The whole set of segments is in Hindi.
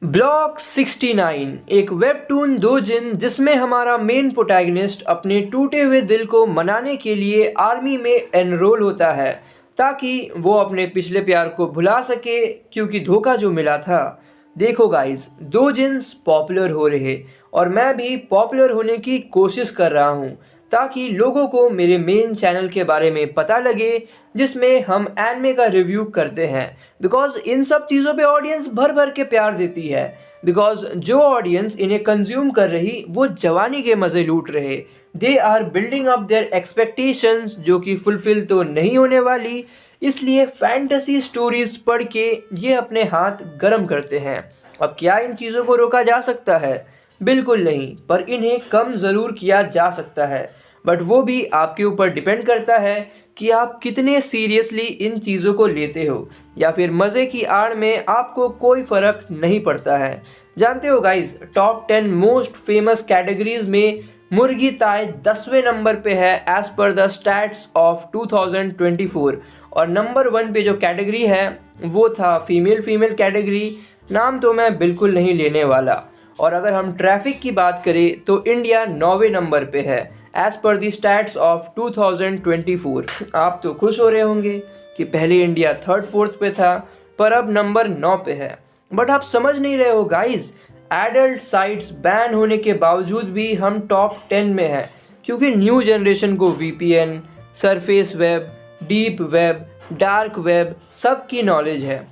ब्लॉक 69 एक वेबटून दो जिन जिसमें हमारा मेन प्रोटैगनिस्ट अपने टूटे हुए दिल को मनाने के लिए आर्मी में एनरोल होता है ताकि वो अपने पिछले प्यार को भुला सके क्योंकि धोखा जो मिला था। देखो गाइस, दो जिन्स पॉपुलर हो रहे और मैं भी पॉपुलर होने की कोशिश कर रहा हूँ ताकि लोगों को मेरे मेन चैनल के बारे में पता लगे जिसमें हम एनिमे का रिव्यू करते हैं। बिकॉज इन सब चीज़ों पे ऑडियंस भर भर के प्यार देती है। बिकॉज जो ऑडियंस इन्हें कंज्यूम कर रही वो जवानी के मज़े लूट रहे। They are building up their expectations जो कि फुलफिल तो नहीं होने वाली, इसलिए फैंटेसी स्टोरीज पढ़ के ये अपने हाथ गर्म करते हैं। अब क्या इन चीज़ों को रोका जा सकता है? बिल्कुल नहीं, पर इन्हें कम ज़रूर किया जा सकता है। बट वो भी आपके ऊपर डिपेंड करता है कि आप कितने सीरियसली इन चीज़ों को लेते हो या फिर मज़े की आड़ में आपको कोई फ़र्क नहीं पड़ता है। जानते हो guys, top 10 most famous categories में मुर्गी ताय 10वें नंबर पे है as per the stats of 2024 और नंबर 1 पे जो कैटेगरी है वो था फीमेल कैटेगरी। नाम तो मैं बिल्कुल नहीं लेने वाला। और अगर हम ट्रैफिक की बात करें तो इंडिया 9वें नंबर पे है as per the stats of 2024। आप तो खुश हो रहे होंगे कि पहले इंडिया 3rd-4th पे था पर अब नंबर 9 पे है। बट आप समझ नहीं रहे हो गाइस, एडल्ट साइट्स बैन होने के बावजूद भी हम टॉप 10 में हैं क्योंकि न्यू जनरेशन को VPN, surface web, deep web, dark web सब की नॉलेज है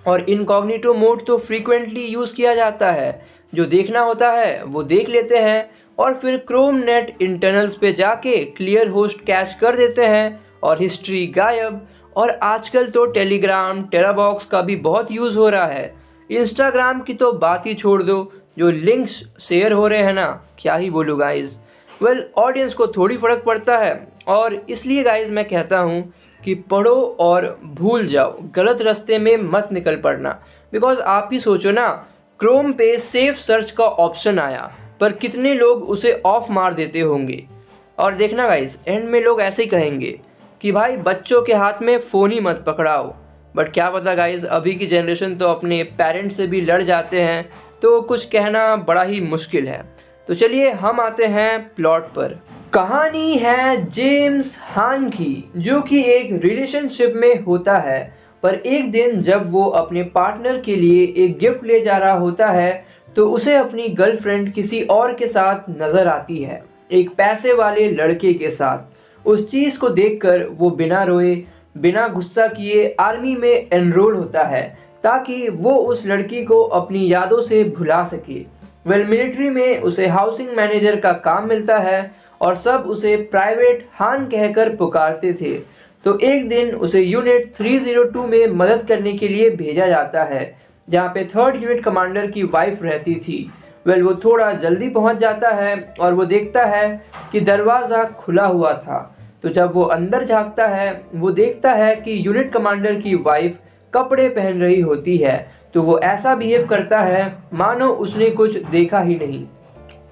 और इनकॉग्निटो मोड तो फ्रीक्वेंटली यूज़ किया जाता है। जो देखना होता है वो देख लेते हैं और फिर क्रोम नेट इंटरनल्स पे जाके क्लियर होस्ट कैच कर देते हैं और हिस्ट्री गायब। और आजकल तो टेलीग्राम, टेराबॉक्स का भी बहुत यूज़ हो रहा है। इंस्टाग्राम की तो बात ही छोड़ दो, जो लिंक्स शेयर हो रहे हैं ना, क्या ही बोलूँ गाइज। वेल, ऑडियंस को थोड़ी फ़र्क पड़ता है और इसलिए गाइज मैं कहता हूँ कि पढ़ो और भूल जाओ, गलत रास्ते में मत निकल पड़ना। बिकॉज आप ही सोचो ना, क्रोम पे सेफ सर्च का ऑप्शन आया पर कितने लोग उसे ऑफ मार देते होंगे। और देखना गाइस, एंड में लोग ऐसे ही कहेंगे कि भाई बच्चों के हाथ में फ़ोन ही मत पकड़ाओ। बट क्या पता गाइस, अभी की जनरेशन तो अपने पेरेंट्स से भी लड़ जाते हैं, तो कुछ कहना बड़ा ही मुश्किल है। तो चलिए हम आते हैं प्लॉट पर। कहानी है जेम्स हान की, जो कि एक रिलेशनशिप में होता है। पर एक दिन जब वो अपने पार्टनर के लिए एक गिफ्ट ले जा रहा होता है तो उसे अपनी गर्लफ्रेंड किसी और के साथ नज़र आती है, एक पैसे वाले लड़के के साथ। उस चीज़ को देखकर वो बिना रोए बिना गुस्सा किए आर्मी में एनरोल होता है ताकि वो उस लड़की को अपनी यादों से भुला सके। वेल, मिलिट्री में उसे हाउसिंग मैनेजर का काम मिलता है और सब उसे प्राइवेट हान कहकर पुकारते थे। तो एक दिन उसे यूनिट 302 में मदद करने के लिए भेजा जाता है जहाँ पे 3rd यूनिट कमांडर की वाइफ रहती थी। वेल, वो थोड़ा जल्दी पहुँच जाता है और वो देखता है कि दरवाज़ा खुला हुआ था। तो जब वो अंदर झांकता है वो देखता है कि यूनिट कमांडर की वाइफ कपड़े पहन रही होती है। तो वो ऐसा बिहेव करता है मानो उसने कुछ देखा ही नहीं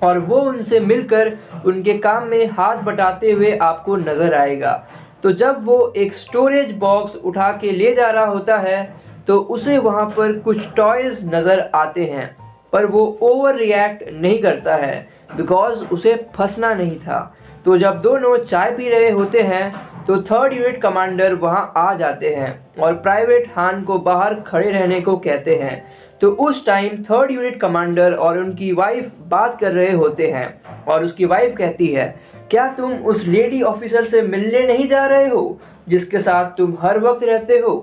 और वो उनसे मिलकर उनके काम में हाथ बटाते हुए आपको नज़र आएगा। तो जब वो एक स्टोरेज बॉक्स उठा के ले जा रहा होता है तो उसे वहाँ पर कुछ टॉयज़ नज़र आते हैं, पर वो ओवर रिएक्ट नहीं करता है बिकॉज उसे फंसना नहीं था। तो जब दोनों चाय पी रहे होते हैं तो 3rd यूनिट कमांडर वहाँ आ जाते हैं और प्राइवेट हान को बाहर खड़े रहने को कहते हैं। तो उस टाइम 3rd यूनिट कमांडर और उनकी वाइफ बात कर रहे होते हैं और उसकी वाइफ कहती है, क्या तुम उस लेडी ऑफिसर से मिलने नहीं जा रहे हो जिसके साथ तुम हर वक्त रहते हो?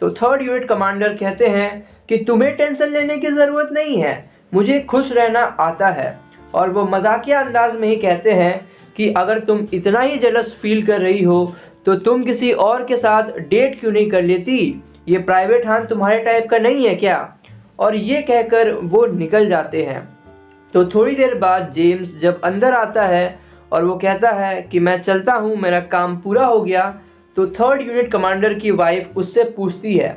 तो 3rd यूनिट कमांडर कहते हैं कि तुम्हें टेंशन लेने की ज़रूरत नहीं है, मुझे खुश रहना आता है। और वो मजाकिया अंदाज में ही कहते हैं कि अगर तुम इतना ही जेलस फील कर रही हो तो तुम किसी और के साथ डेट क्यों नहीं कर लेती? ये प्राइवेट हान तुम्हारे टाइप का नहीं है क्या? और ये कहकर वो निकल जाते हैं। तो थोड़ी देर बाद जेम्स जब अंदर आता है और वो कहता है कि मैं चलता हूँ, मेरा काम पूरा हो गया। तो 3rd यूनिट कमांडर की वाइफ उससे पूछती है,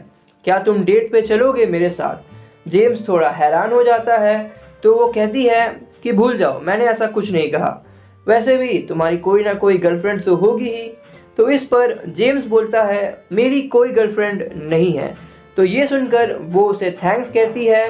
क्या तुम डेट पे चलोगे मेरे साथ? जेम्स थोड़ा हैरान हो जाता है। तो वो कहती है कि भूल जाओ, मैंने ऐसा कुछ नहीं कहा, वैसे भी तुम्हारी कोई ना कोई गर्लफ्रेंड तो होगी ही। तो इस पर जेम्स बोलता है, मेरी कोई गर्लफ्रेंड नहीं है। तो ये सुनकर वो उसे थैंक्स कहती है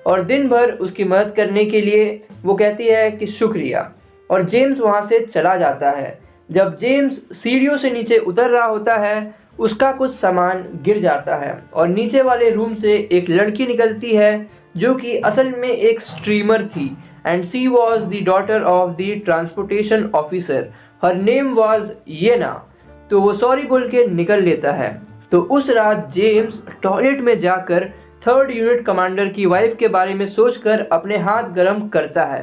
और दिन भर उसकी मदद करने के लिए वो कहती है कि शुक्रिया, और जेम्स वहाँ से चला जाता है। जब जेम्स सीढ़ियों से नीचे उतर रहा होता है, उसका कुछ सामान गिर जाता है और नीचे वाले रूम से एक लड़की निकलती है जो कि असल में एक स्ट्रीमर थी, and she was the daughter of the transportation officer. Her name was Yena. तो वो सॉरी बोल के निकल लेता है। तो उस रात जेम्स टॉयलेट में जाकर थर्ड यूनिट कमांडर की वाइफ के बारे में सोचकर अपने हाथ गर्म करता है।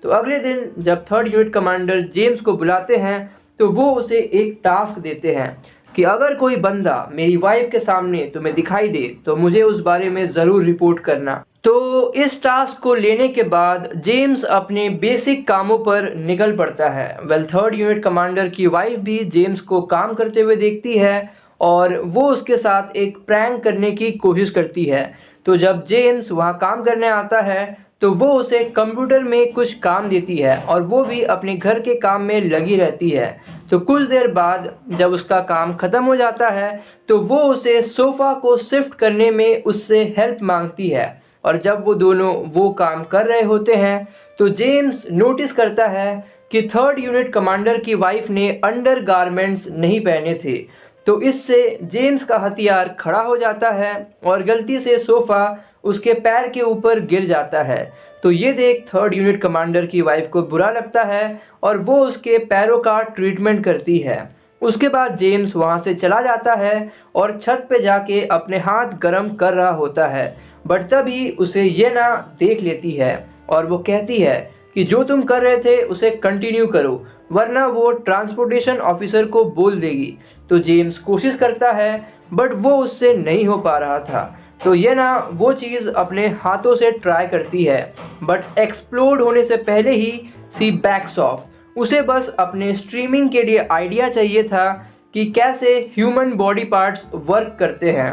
तो अगले दिन जब थर्ड यूनिट कमांडर जेम्स को बुलाते हैं तो वो उसे एक टास्क देते हैं कि अगर कोई बंदा मेरी वाइफ के सामने तुम्हें दिखाई दे तो मुझे उस बारे में ज़रूर रिपोर्ट करना। तो इस टास्क को लेने के बाद जेम्स अपने बेसिक कामों पर निकल पड़ता है। थर्ड यूनिट कमांडर की वाइफ भी जेम्स को काम करते हुए देखती है और वो उसके साथ एक प्रैंक करने की कोशिश करती है। तो जब जेम्स वहाँ काम करने आता है तो वो उसे कंप्यूटर में कुछ काम देती है और वो भी अपने घर के काम में लगी रहती है। तो कुछ देर बाद जब उसका काम ख़त्म हो जाता है तो वो उसे सोफ़ा को शिफ्ट करने में उससे हेल्प मांगती है, और जब वो दोनों वो काम कर रहे होते हैं तो जेम्स नोटिस करता है कि थर्ड यूनिट कमांडर की वाइफ ने अंडर गारमेंट्स नहीं पहने थे। तो इससे जेम्स का हथियार खड़ा हो जाता है और गलती से सोफ़ा उसके पैर के ऊपर गिर जाता है। तो ये देख थर्ड यूनिट कमांडर की वाइफ को बुरा लगता है और वो उसके पैरों का ट्रीटमेंट करती है। उसके बाद जेम्स वहाँ से चला जाता है और छत पे जाके अपने हाथ गर्म कर रहा होता है, बट तभी उसे येना देख लेती है और वो कहती है कि जो तुम कर रहे थे उसे कंटिन्यू करो, वरना वो ट्रांसपोर्टेशन ऑफिसर को बोल देगी। तो जेम्स कोशिश करता है बट वो उससे नहीं हो पा रहा था। तो येना वो चीज़ अपने हाथों से ट्राई करती है बट एक्सप्लोड होने से पहले ही सी बैक्स ऑफ। उसे बस अपने स्ट्रीमिंग के लिए आइडिया चाहिए था कि कैसे ह्यूमन बॉडी पार्ट्स वर्क करते हैं।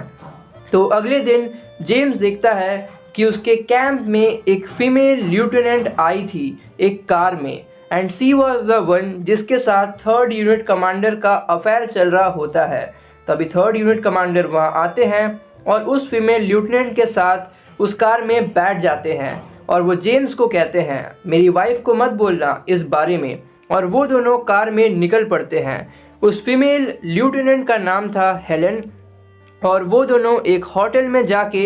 तो अगले दिन जेम्स देखता है कि उसके कैंप में एक फीमेल लेफ्टिनेंट आई थी एक कार में, and she was the one जिसके साथ थर्ड यूनिट कमांडर का अफेयर चल रहा होता है। तभी थर्ड यूनिट कमांडर वहाँ आते हैं और उस फीमेल लेफ्टिनेंट के साथ उस कार में बैठ जाते हैं और वो जेम्स को कहते हैं मेरी वाइफ को मत बोलना इस बारे में, और वो दोनों कार में निकल पड़ते हैं। उस फीमेल लेफ्टिनेंट का नाम था हेलेन, और वो दोनों एक होटल में जाके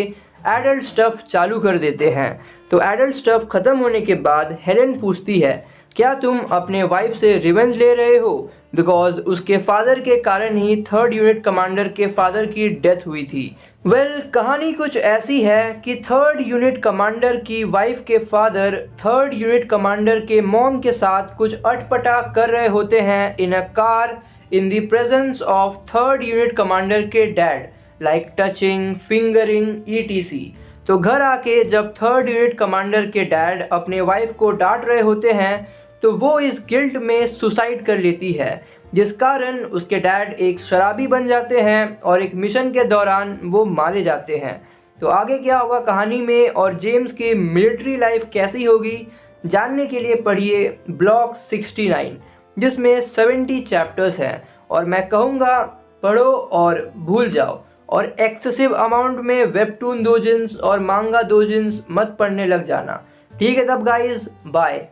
एडल्ट स्टफ़ चालू कर देते हैं। तो एडल्ट स्टफ़ ख़त्म होने के बाद हेलेन पूछती है क्या तुम अपने वाइफ से रिवेंज ले रहे हो, बिकॉज उसके फादर के कारण ही थर्ड यूनिट कमांडर के फादर की डेथ हुई थी। कहानी कुछ ऐसी है कि थर्ड यूनिट कमांडर की वाइफ के फादर थर्ड यूनिट कमांडर के मॉम के साथ कुछ अटपटा कर रहे होते हैं in a car in the presence of third unit commander के dad, like touching, fingering, ETC। तो घर आके जब थर्ड यूनिट कमांडर के डैड अपने वाइफ को डांट रहे होते हैं तो वो इस गिल्ट में सुसाइड कर लेती है, जिस कारण उसके डैड एक शराबी बन जाते हैं और एक मिशन के दौरान वो मारे जाते हैं। तो आगे क्या होगा कहानी में और जेम्स की मिलिट्री लाइफ कैसी होगी जानने के लिए पढ़िए ब्लॉक 69, जिसमें 70 चैप्टर्स हैं, और मैं कहूँगा पढ़ो और भूल जाओ, और एक्सेसिव अमाउंट में वेबटून दोजिन्स और मांगा दोजिन्स मत पढ़ने लग जाना। ठीक है तब गाइज, बाय।